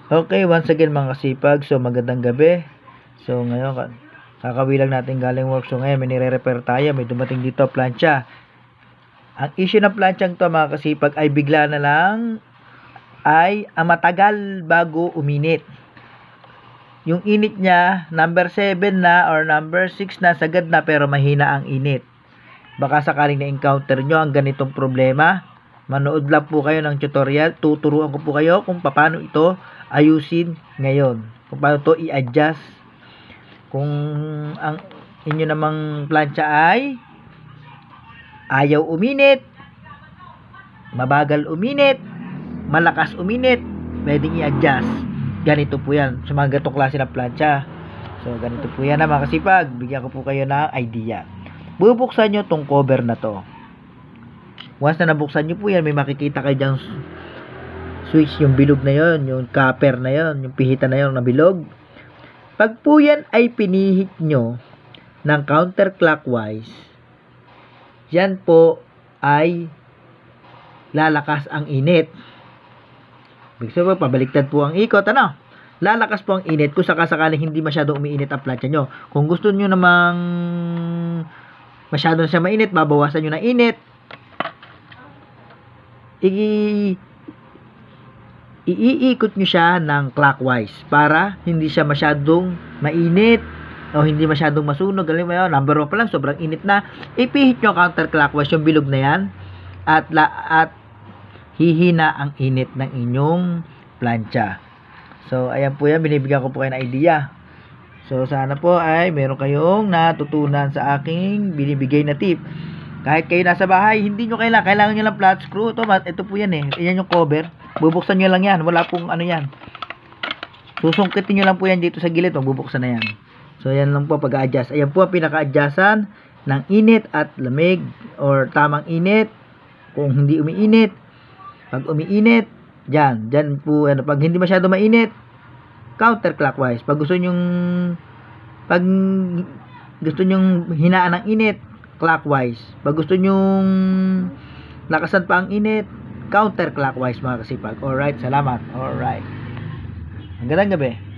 Okay, once again mga kasipag, so magandang gabi. So ngayon, kakawi lang natin galing work. So ngayon, may nire-repair tayo. May dumating dito, plancha. Ang issue ng planchang to mga kasipag ay bigla na lang ay matagal bago uminit. Yung init niya, number 7 na or number 6 na, sagad na pero mahina ang init. Baka sakaling na-encounter nyo ang ganitong problema, manood lang po kayo ng tutorial. Tuturuan ko po kayo kung paano ito ayusin ngayon. Kung paano ito i-adjust. Kung ang inyo namang plancha ay ayaw uminit, mabagal uminit, malakas uminit, pwedeng i-adjust. Ganito po yan sa mga ganitong klase ng plancha. So ganito po yan mga kasipag. Bigyan ko po kayo ng idea. Bubuksan nyo tong cover na to. Once na nabuksan nyo po yan, may makikita kayo dyan switch, yung bilog na yon, yung copper na yon, yung pihitan na yon na bilog. Pag po yan ay pinihit nyo ng counterclockwise, yan po ay lalakas ang init. Ibig sabihin, pabaliktad po ang ikot, ano? Lalakas po ang init kung sakasakaling hindi masyadong umiinit ang plancha nyo. Kung gusto nyo namang masyado na siya mainit, babawasan nyo ng init, iikot nyo siya ng clockwise para hindi siya masyadong mainit o hindi masyadong masunog. Galing mo yun, number 1 pa lang, sobrang init na. Ipihit nyo counterclockwise yung bilog na yan at hihina ang init ng inyong plancha. So, ayan po yan, binibigyan ko po kayo ng idea. So, sana po ay meron kayong natutunan sa aking binibigay na tip. Kahit kayo nasa bahay, hindi nyo kailangan nyo lang flat screw. Ito po yan eh. Yan yung cover. Bubuksan nyo lang yan. Wala pong ano yan. Susungkitin nyo lang po yan dito sa gilid. Bubuksan na yan. So, yan lang po pag-a-adjust. Ayan po ang pinaka-adjustan ng init at lamig or tamang init. Kung hindi umiinit. Pag umiinit, dyan po. Ano, pag hindi masyado mainit, counterclockwise. Pag gusto nyong hinaan ng init, clockwise. Pag gusto nyong lakasan pa ang init, counterclockwise mga kasipag. Alright, salamat. Alright. Magandang gabi.